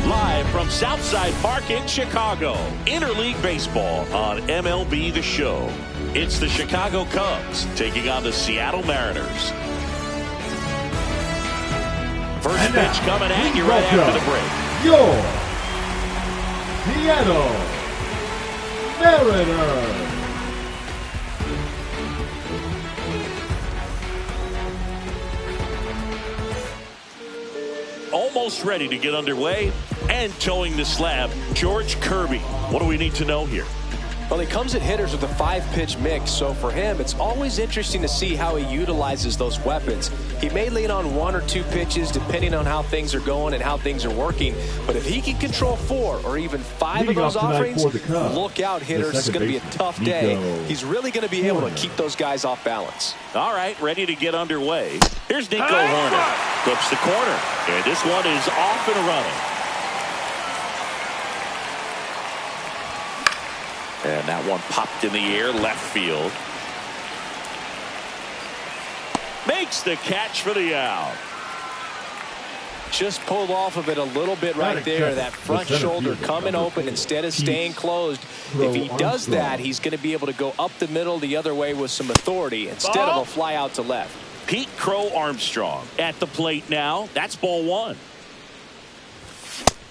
Live from Southside Park in Chicago, Interleague Baseball on MLB The Show. It's the Chicago Cubs taking on the Seattle Mariners. First pitch coming at you right after the break. Your Seattle Mariners. Almost ready to get underway and towing the slab, George Kirby. What do we need to know here? Well, he comes at hitters with a 5-pitch mix, so for him, it's always interesting to see how he utilizes those weapons. He may lean on 1 or 2 pitches depending on how things are going and how things are working, but if he can control 4 or even 5 of those offerings, look out, hitters. It's going to be a tough day. He's really going to be able to keep those guys off balance. All right, ready to get underway. Here's Nico Hoerner. Clips the corner, and this one is off and running. And that one popped in the air, left field. Makes the catch for the out. Just pulled off of it a little bit right there. That front shoulder coming open instead of staying closed. If he does that, he's going to be able to go up the middle the other way with some authority instead of a fly out to left. Pete Crow Armstrong at the plate now. That's ball 1.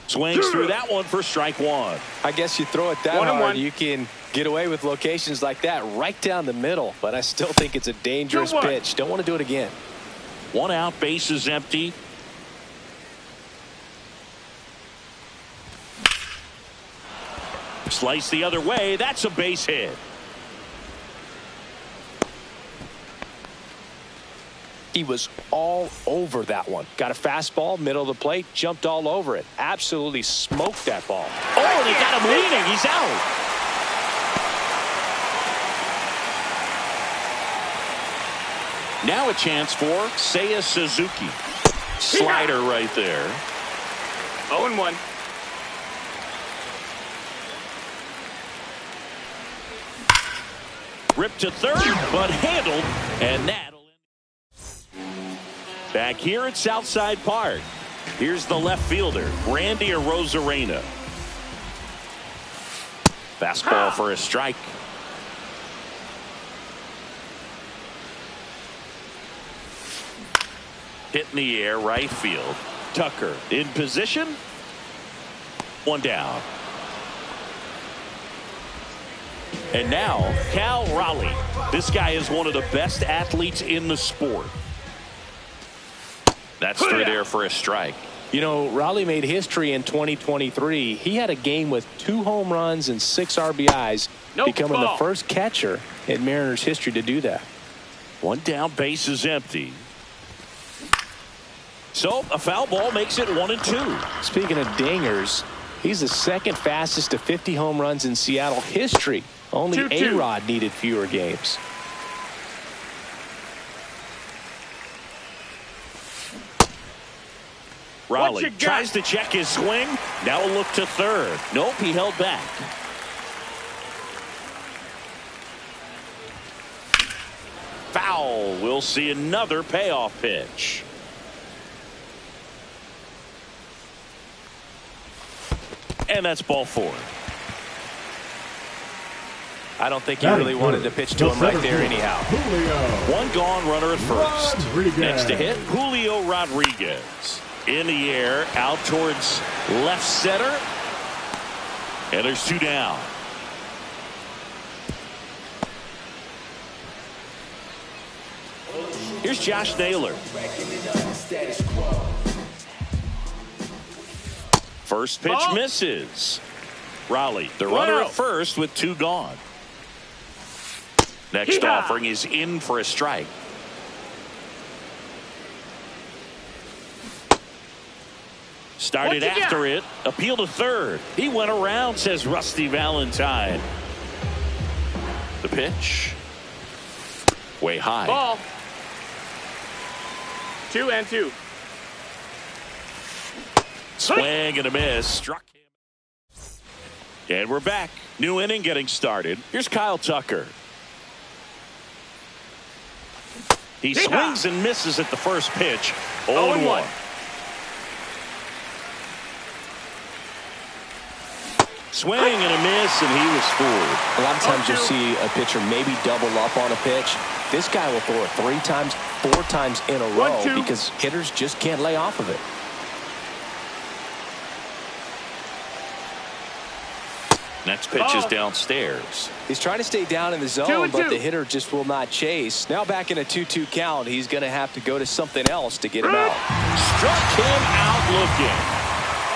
Swings through that one for strike 1. I guess you throw it that hard, you can get away with locations like that right down the middle, but I still think it's a dangerous pitch. Don't want to do it again. 1 out, base is empty. Slice the other way. That's a base hit. He was all over that one. Got a fastball, middle of the plate, jumped all over it. Absolutely smoked that ball. Oh, they got him leaning. He's out. Now a chance for Seiya Suzuki. Slider right there. 0-1. Ripped to third, but handled, and that'll end. Back here at Southside Park, here's the left fielder, Randy Arozarena. Fastball for a strike. Hit in the air, right field. Tucker in position. 1 down. And now, Cal Raleigh. This guy is one of the best athletes in the sport. That's through there for a strike. You know, Raleigh made history in 2023. He had a game with 2 home runs and 6 RBIs, becoming the first catcher in Mariners history to do that. 1 down, base is empty. So a foul ball makes it 1-2. Speaking of dingers, he's the second fastest to 50 home runs in Seattle history. Only A-Rod needed fewer games. Raleigh tries to check his swing. Now a look to third. Nope, he held back. Foul. We'll see another payoff pitch. And that's ball 4. I don't think he really wanted to pitch to him right there anyhow. 1 gone, runner at first. Next to hit, Julio Rodriguez. In the air, out towards left center. And there's 2 down. Here's Josh Naylor. First pitch misses. Raleigh, the runner at first with 2 gone. Next offering is in for a strike. Started after it. Appeal to third. He went around, says Rusty Valentine. The pitch. Way high. Ball. 2-2. Swing and a miss. Struck him. And we're back. New inning getting started. Here's Kyle Tucker. He swings and misses at the first pitch. 0-1. Swing and a miss, and he was fooled. A lot of times you'll see a pitcher maybe double up on a pitch. This guy will throw it 3 times, 4 times in a row because hitters just can't lay off of it. Next pitch is downstairs. He's trying to stay down in the zone, but the hitter just will not chase. Now back in a 2-2 count, he's going to have to go to something else to get him out. Struck him out looking.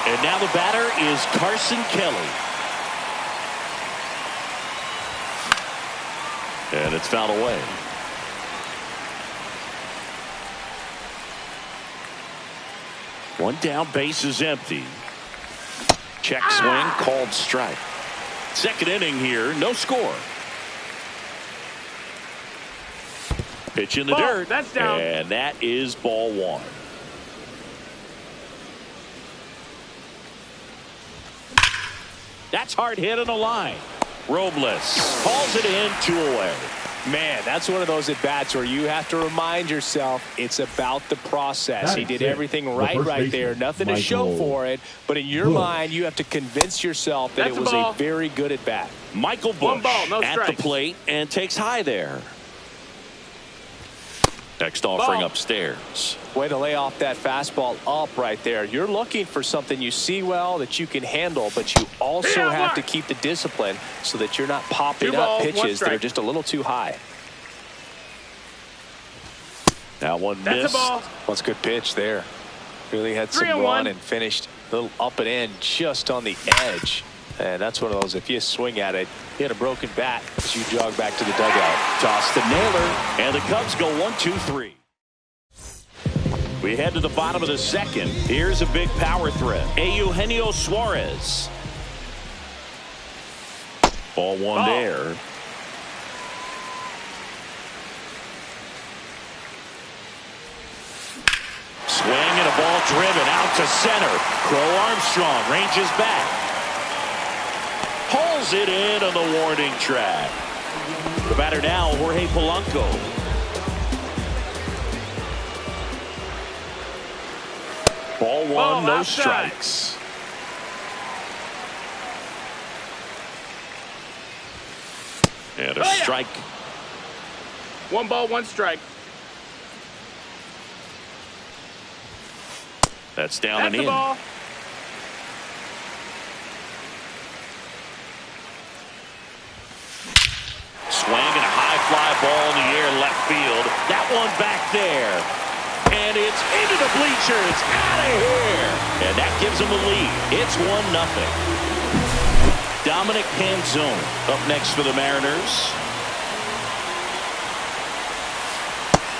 And now the batter is Carson Kelly. And it's fouled away. One down, base is empty. Check swing, called strike. Second inning here, no score. Pitch in the dirt. That's down. And that is ball 1. That's hard hit on the line. Robles calls it in, 2 away. Man, that's one of those at-bats where you have to remind yourself it's about the process. He did everything right there. Nothing to show for it. But in your mind, you have to convince yourself that it was a very good at-bat. Michael Busch no at the plate and takes high there. Next offering upstairs. Way to lay off that fastball up right there. You're looking for something you see well that you can handle, but you also have to keep the discipline so that you're not popping up pitches that are just a little too high. That one missed. That's a good pitch there. Really had some run and finished a little up and in just on the edge. And that's one of those, if you swing at it, you hit a broken bat as you jog back to the dugout. Toss to Naylor, and the Cubs go 1-2-3. We head to the bottom of the second. Here's a big power threat. Eugenio Suarez. Ball 1 there. Swing and a ball driven out to center. Crow Armstrong ranges back. Pulls it in on the warning track. The batter now, Jorge Polanco. Ball 1, no strikes. And a strike. 1 ball, 1 strike. That's down and in. Ball. Swing and a high fly ball in the air left field. That one back there. And it's into the bleachers. Out of here. And that gives them the lead. It's 1-0. Dominic Canzone up next for the Mariners.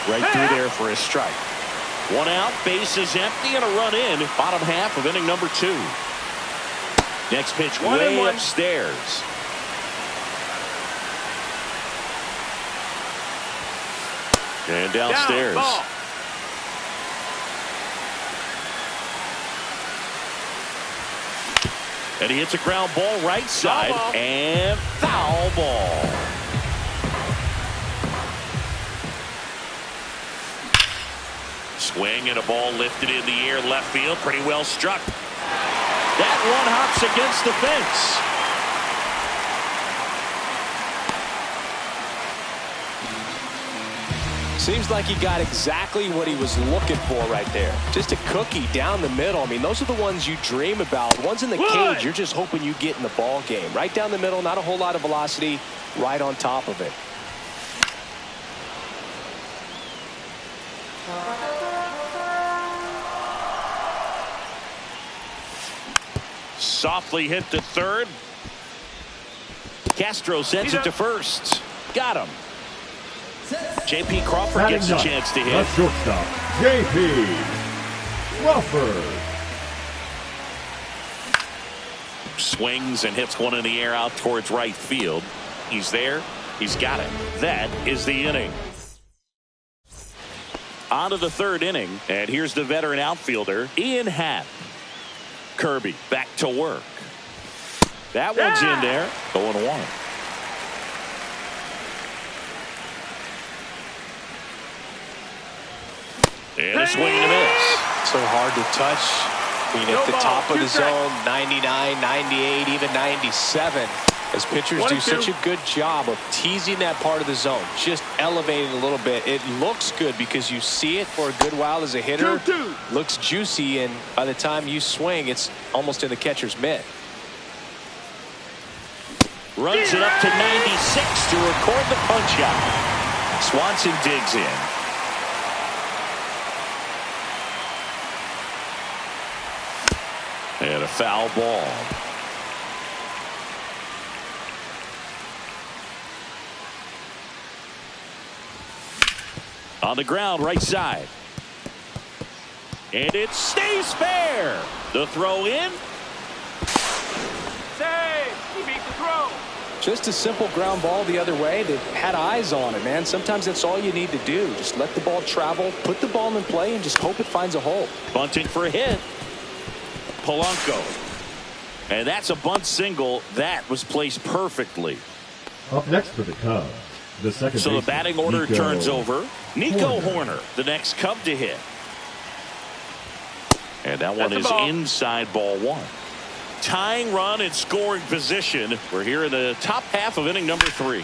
Right through there for a strike. 1 out, base is empty, and a run in. Bottom half of inning number 2. Next pitch way upstairs. And downstairs. And he hits a ground ball right side. And foul ball. Swing and a ball lifted in the air left field. Pretty well struck. That one hops against the fence. Seems like he got exactly what he was looking for right there. Just a cookie down the middle. I mean, those are the ones you dream about. Ones in the cage, you're just hoping you get in the ball game. Right down the middle, not a whole lot of velocity, right on top of it. Softly hit to third. Castro sends it to first. Got him. J.P. Crawford gets a chance to hit. The shortstop, J.P. Crawford. Swings and hits one in the air out towards right field. He's there. He's got it. That is the inning. On to the 3rd inning. And here's the veteran outfielder, Ian Happ. Kirby back to work. That one's in there. 0-1. And a swing and a miss. So hard to touch Being at the top of the zone, 99, 98, even 97. As pitchers do such a good job of teasing that part of the zone, just elevating a little bit. It looks good because you see it for a good while as a hitter. 2-2. Looks juicy, and by the time you swing, it's almost in the catcher's mitt. Runs it up to 96 to record the punch out. Swanson digs in. And a foul ball. On the ground, right side. And it stays fair. The throw in. Save. He beat the throw. Just a simple ground ball the other way. They had eyes on it, man. Sometimes that's all you need to do. Just let the ball travel, put the ball in play, and just hope it finds a hole. Bunting for a hit. Polanco. And that's a bunt single. That was placed perfectly. Up next for the Cubs, the second So the batting order Nico turns over. Nico Hoerner, the next Cub to hit. And that one is inside ball one. Tying run in scoring position. We're here in the top half of inning number 3.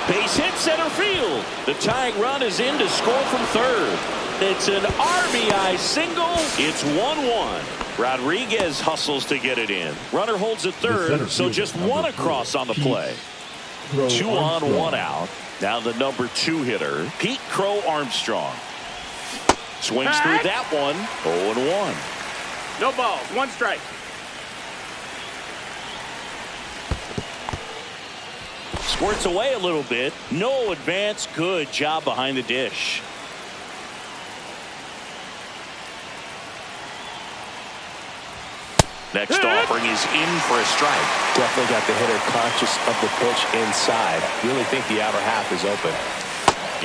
Base hit center field. The tying run is in to score from third. It's an RBI single. It's 1-1. Rodriguez hustles to get it in. Runner holds at third, so just one across on the play. 2 on, 1 out. Now the number 2 hitter, Pete Crow Armstrong. Swings through that one. 0-1. No balls. 1 strike. Squirts away a little bit. No advance. Good job behind the dish. Next offering is in for a strike. Definitely got the hitter conscious of the pitch inside. Really think the outer half is open.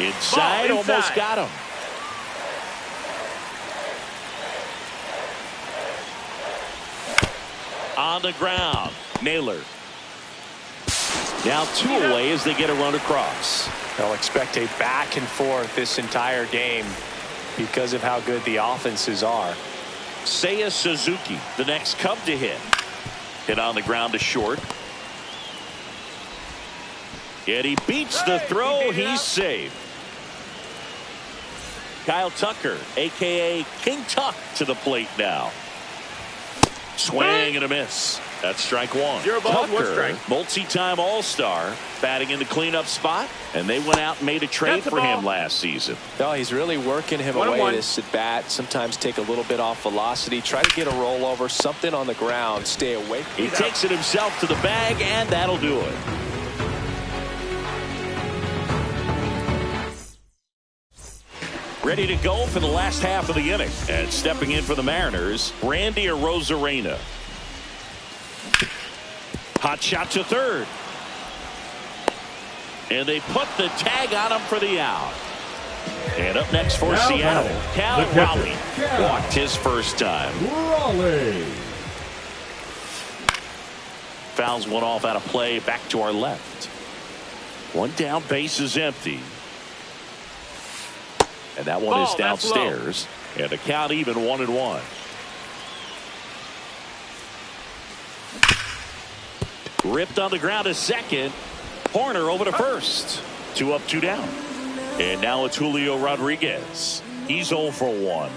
Inside. Almost got him. On the ground. Naylor. Now 2 away as they get a run across. They'll expect a back and forth this entire game because of how good the offenses are. Seiya Suzuki, the next Cub to hit. Hit on the ground to short. Yet he beats the throw. He's safe. Kyle Tucker, a.k.a. King Tuck, to the plate now. Swing and a miss. That's strike 1. 0 balls, 1 Tucker, strike. multi-time All-Star, batting in the cleanup spot, and they went out and made a trade for him last season. No, he's really working him away this at bat. Sometimes take a little bit off velocity, try to get a rollover, something on the ground, stay away. He takes it himself to the bag, and that'll do it. Ready to go for the last half of the inning. And stepping in for the Mariners, Randy Arozarena. Hot shot to third. And they put the tag on him for the out. And up next for Seattle, Cal Raleigh. Walked his first time. Raleigh. Fouls one off out of play, back to our left. One down, base is empty. And that one is downstairs. And the count even 1-1. Ripped on the ground to second. Hoerner over to first. 2 up, 2 down. And now it's Julio Rodriguez. He's 0 for 1.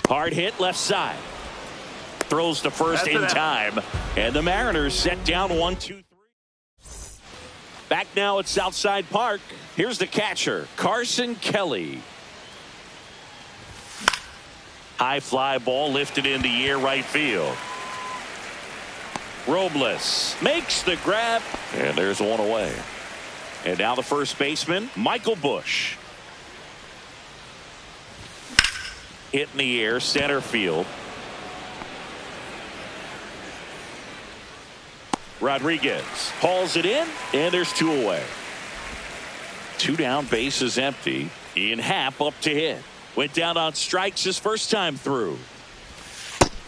Hard hit left side. Throws to first in time. And the Mariners set down 1-2-3. Back now at Southside Park. Here's the catcher, Carson Kelly. High fly ball lifted in the air, right field. Robles makes the grab, and there's one away. And now the first baseman, Michael Busch. Hit in the air, center field. Rodriguez hauls it in, and there's 2 away. 2 down, base is empty. Ian Happ up to hit. Went down on strikes his first time through.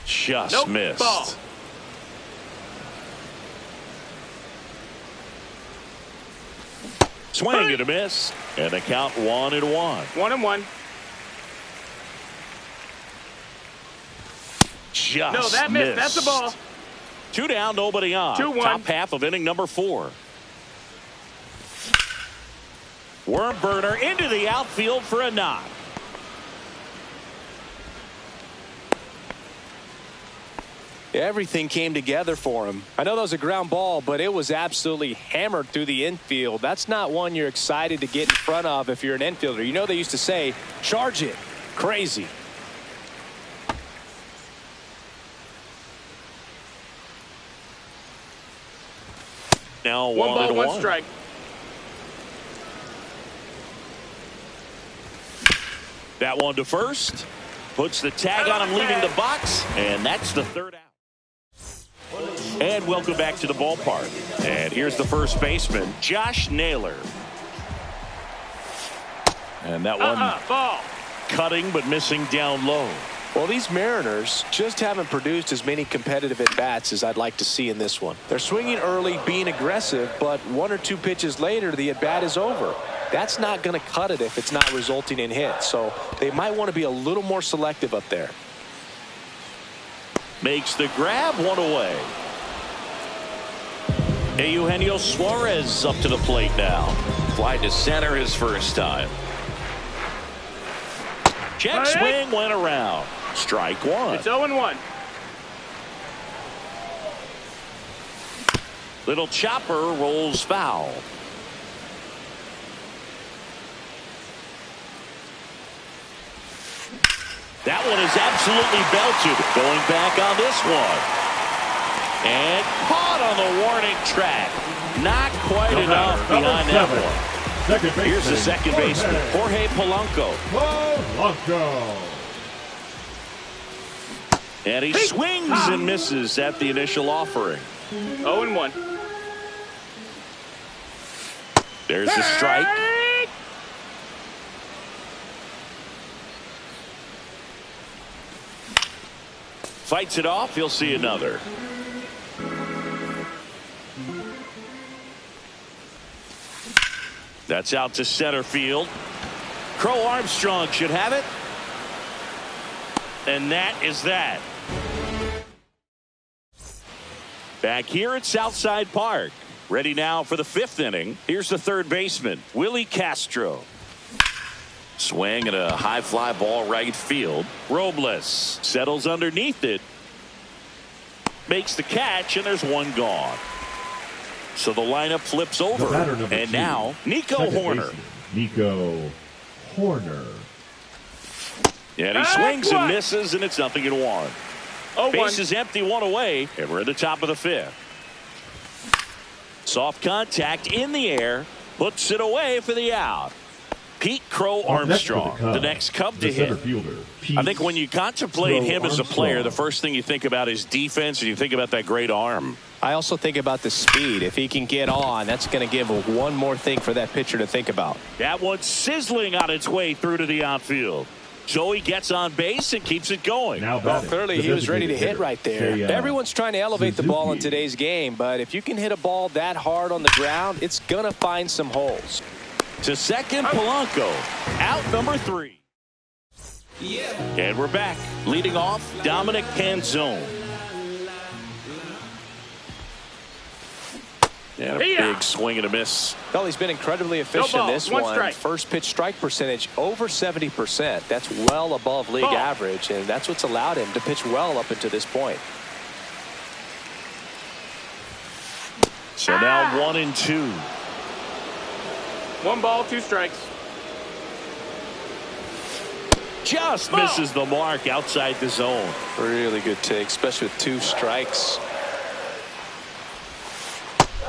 Just missed. Ball. Swing and a miss. And the count 1-1. 1-1. Just No, that missed. That's the ball. 2 down, nobody on. 2-1. Top half of inning number 4. Worm burner into the outfield for a knock. Everything came together for him. I know that was a ground ball, but it was absolutely hammered through the infield. That's not one you're excited to get in front of if you're an infielder. You know they used to say, charge it. Crazy. Now 1-1 strike. That one to first. Puts the tag on him leaving the box. And that's the 3rd out. And welcome back to the ballpark. And here's the first baseman, Josh Naylor. And that one Ball. cutting but missing down low. Well, these Mariners just haven't produced as many competitive at-bats as I'd like to see in this one. They're swinging early, being aggressive, but 1 or 2 pitches later, the at-bat is over. That's not going to cut it if it's not resulting in hits. So they might want to be a little more selective up there. Makes the grab, 1 away. Eugenio Suarez up to the plate now. Fly to center his first time. Check swing went around. Strike 1. It's 0-1. Little chopper rolls foul. That one is absolutely belted. Going back on this one. And caught on the warning track. Not quite enough behind that one. Here's the second baseman, Jorge Polanco. And he swings and misses at the initial offering. 0-1. There's the strike. Fights it off. He'll see another. That's out to center field. Crow Armstrong should have it. And that is that. Back here at Southside Park. Ready now for the 5th inning. Here's the third baseman, Willie Castro. Swing and a high fly ball right field. Robles settles underneath it. Makes the catch, and there's one gone. So the lineup flips over. And now, Nico Hoerner. Nico Hoerner. And he swings and misses, and it's 0-1. Base is empty, 1 away, and we're at the top of the 5th. Soft contact in the air. Puts it away for the out. Pete Crow Armstrong, the next Cub to hit. I think when you contemplate him as a player, the first thing you think about is defense, and you think about that great arm. I also think about the speed. If he can get on, that's going to give one more thing for that pitcher to think about. That one's sizzling on its way through to the outfield. So he gets on base and keeps it going. Well, clearly he was ready to hit right there. Everyone's trying to elevate the ball in today's game, but if you can hit a ball that hard on the ground, it's going to find some holes. To second, Polanco. Out number 3. And we're back. Leading off, Dominic Canzone. And a big swing and a miss. Well, he's been incredibly efficient in this one. Strike. First pitch strike percentage over 70%. That's well above league average, and that's what's allowed him to pitch well up until this point. So now 1-2. 1 ball, 2 strikes. Just misses the mark outside the zone. Really good take, especially with 2 strikes.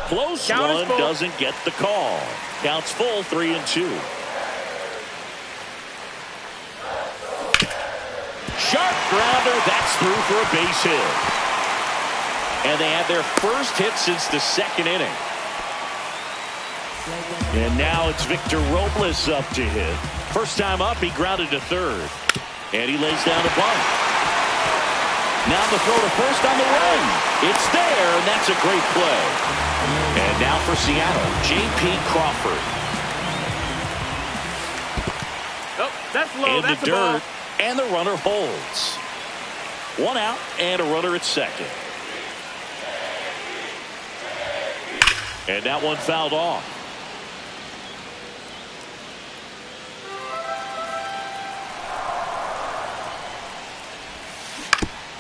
Close one, doesn't get the call. Counts full, 3-2. Sharp grounder, that's through for a base hit. And they had their first hit since the 2nd inning. And now it's Victor Robles up to hit. First time up, he grounded to third. And he lays down a bunt. Now the throw to first on the run. It's there, and that's a great play. And now for Seattle, J.P. Crawford. Oh, that's low. In the dirt, and the runner holds. One out and a runner at second. And that one fouled off.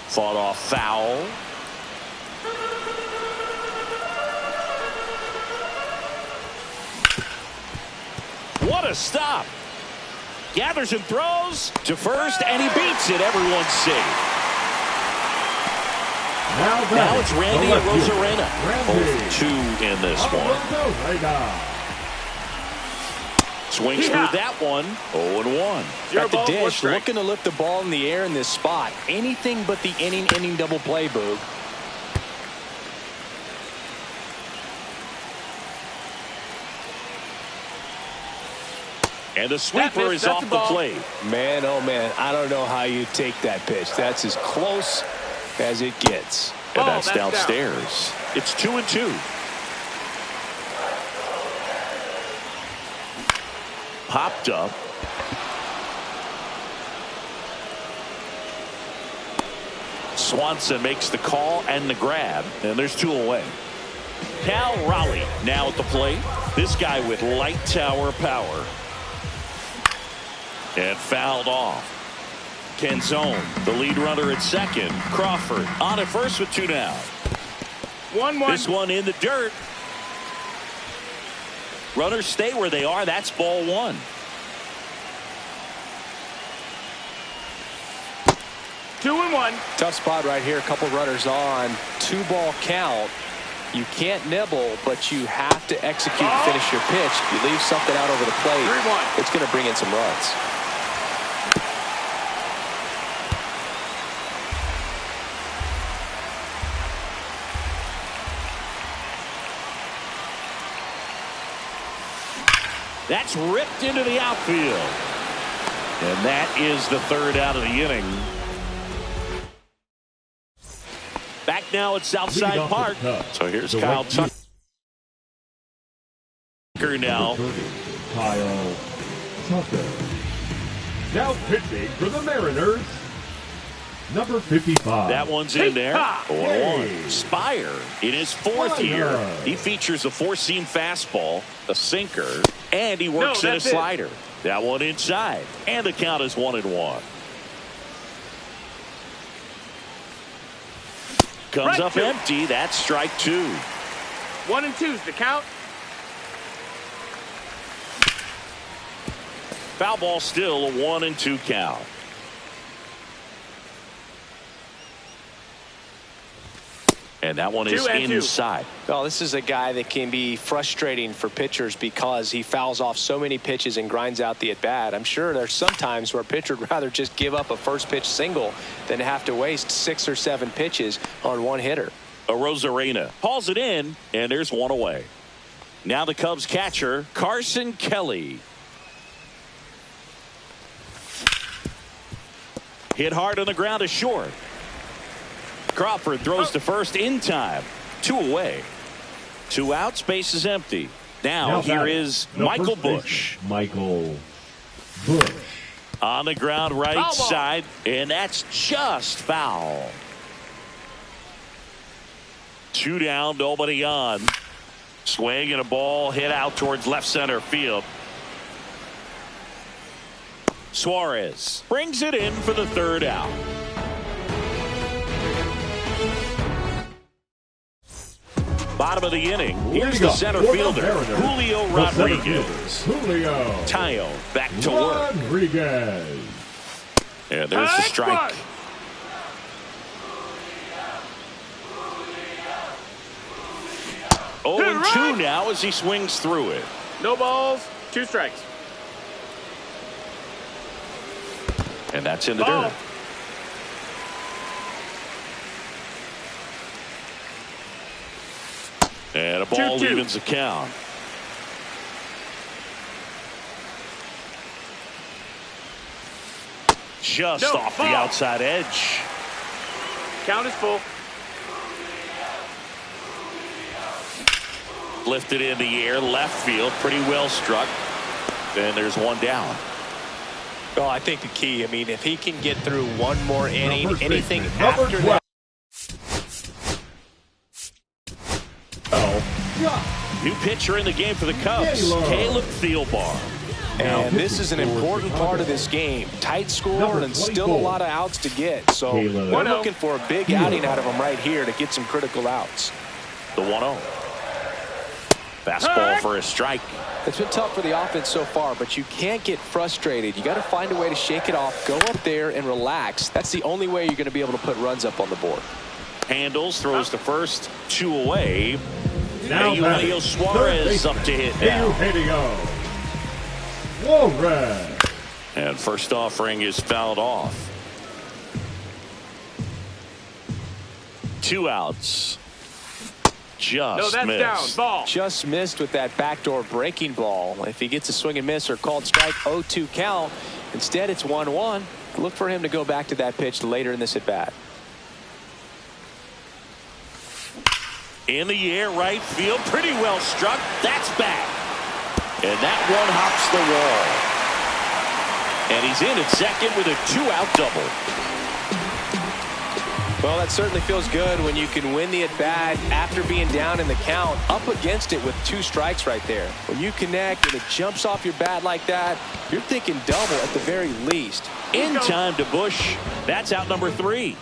Fought off foul. What a stop. Gathers and throws to first, and he beats it. Everyone's safe. Now it's Randy Arozarena. 0-2 in this one. Swings through that one. 0-1. At the dish, looking to lift the ball in the air in this spot. Anything but the inning double play, Boog. And the sweeper is off the plate. Man, oh man, I don't know how you take that pitch. That's as close as it gets. And that's downstairs. Down. It's 2-2. Popped up. Swanson makes the call and the grab, and there's 2 away. Cal Raleigh now at the plate. This guy with light tower power. And fouled off. Canzone, the lead runner at second. Crawford on at first with 2 down. 1-1. This one in the dirt. Runners stay where they are. That's ball 1. Two and 1. Tough spot right here. A couple runners on. 2-ball count. You can't nibble, but you have to execute and finish your pitch. If you leave something out over the plate, 3-1. it's going to bring in some runs. That's ripped into the outfield. And that is the 3rd out of the inning. Back now at Southside Park. So here's Kyle Tucker now. Kyle Tucker. Now pitching for the Mariners, number 55. That one's in there. 0-1. Spire in his 4th year. He features a 4-seam fastball, a sinker, and he works in a slider. That one inside. And the count is 1-1. Comes up empty. That's strike 2. 1-2 is the count. Foul ball still a 1-2 count. And that one is inside. Well, this is a guy that can be frustrating for pitchers because he fouls off so many pitches and grinds out the at-bat. I'm sure there's some times where a pitcher would rather just give up a first pitch single than have to waste 6 or 7 pitches on one hitter. Arozarena hauls it in, and there's 1 away. Now the Cubs catcher, Carson Kelly. Hit hard on the ground to short. Crawford throws to first in time. 2 away. 2 outs, base is empty. Now here is Michael Busch. Michael Busch. On the ground right side, and that's just foul. 2 down, nobody on. Swing and a ball hit out towards left center field. Suarez brings it in for the 3rd out. Bottom of the inning. Here's the center fielder, Julio Rodriguez. Julio Tayo back to work. Rodriguez. And there's the strike. Oh, and 2 now as he swings through it. No balls, 2 strikes. And that's in the dirt. And a ball 2-2. evens the count. Just off the outside edge. Count is full. Lifted in the air, left field, pretty well struck. And there's 1 down. Well, I think the key, I mean, if he can get through one more inning, First anything baseman, number after 12. that. New pitcher in the game for the Cubs, Caleb Thielbar. And this is an important part of this game. Tight score and still a lot of outs to get. So we're looking for a big outing out of him right here to get some critical outs. The 1-0. Fastball for a strike. It's been tough for the offense so far, but you can't get frustrated. You got to find a way to shake it off, go up there and relax. That's the only way you're going to be able to put runs up on the board. Handles, throws to first, 2 away. Now Eugenio Suarez up to hit now. Eugenio Suarez. And first offering is fouled off. 2 outs. Just that's missed. down. Ball. Just missed with that backdoor breaking ball. If he gets a swing and miss or called strike, 0-2 count. Instead, it's 1-1. Look for him to go back to that pitch later in this at bat. In the air, right field, pretty well struck. That's back. And that one hops the wall. And he's in at second with a 2-out double. Well, that certainly feels good when you can win the at-bat after being down in the count, up against it with 2 strikes right there. When you connect and it jumps off your bat like that, you're thinking double at the very least. In time to Bush. That's out number 3.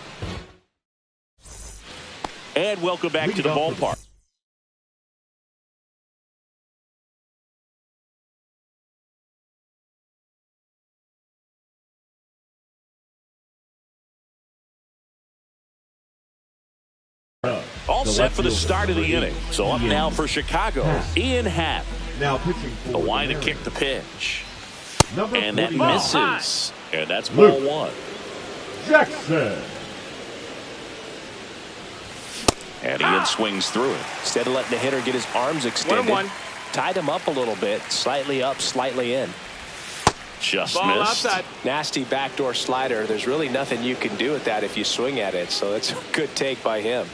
And welcome back to the ballpark. All set for the start of the inning. So up now for Chicago, Ian Happ. Now pitching for The wind to the kick the pitch. Number And that 49. misses. And that's ball 1. Jackson. And Ian swings through it. Instead of letting the hitter get his arms extended, 1-1. tied him up a little bit, slightly up, slightly in. Just Ball missed. outside. Nasty backdoor slider. There's really nothing you can do with that if you swing at it. So that's a good take by him.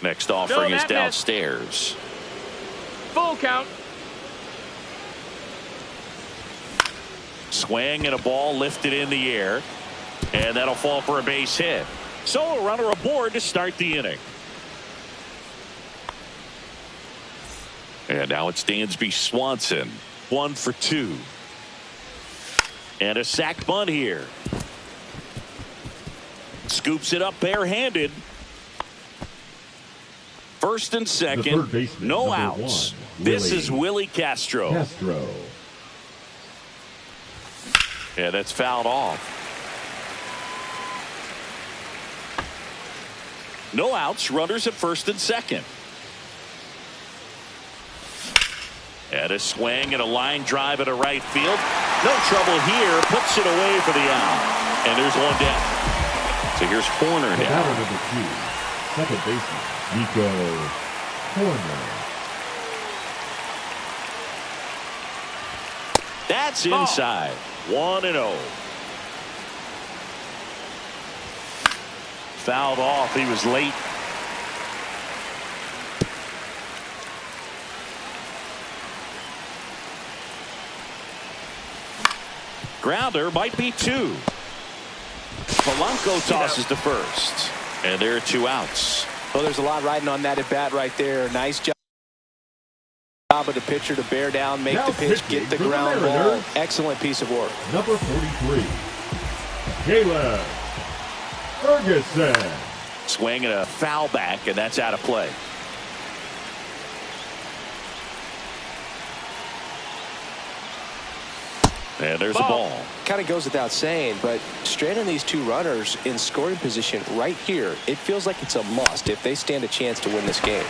Next offering is that downstairs. Full count. Swing and a ball lifted in the air. And that'll fall for a base hit. So a runner aboard to start the inning. And now it's Dansby Swanson. 1 for 2. And a sac bunt here. Scoops it up barehanded. First and second. third baseman, No number outs. 1, This Willie is Willie Castro. Castro. Yeah, that's fouled off. No outs. Runners at first and second. And a swing and a line drive at a right field. No trouble here. Puts it away for the out. And there's one down. So here's Horner The now. batter number 2, second baseman, Nico Horner. That's inside. 1-0. Fouled off. He was late. Grounder might be 2. Polanco tosses to first. And there are 2 outs. Well, there's a lot riding on that at bat right there. Nice job of the pitcher to bear down, make Now the pitch, pitching get the for the ground ball. Mariners. Excellent piece of work. Number 43, Caleb Ferguson. Swing and a foul back, and that's out of play. And there's a ball. Kind of goes without saying, but stranding these 2 runners in scoring position right here, it feels like it's a must if they stand a chance to win this game.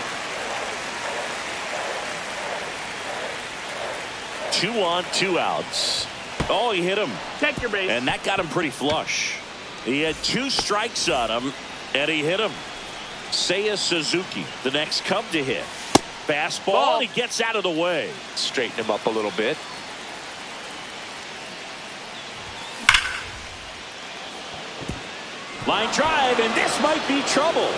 2 on, 2 outs. Oh, he hit him. Take your base. And that got him pretty flush. He had 2 strikes on him, and he hit him. Seiya Suzuki, the next Cub to hit. Fastball, and he gets out of the way. Straighten him up a little bit. Line drive, and this might be trouble.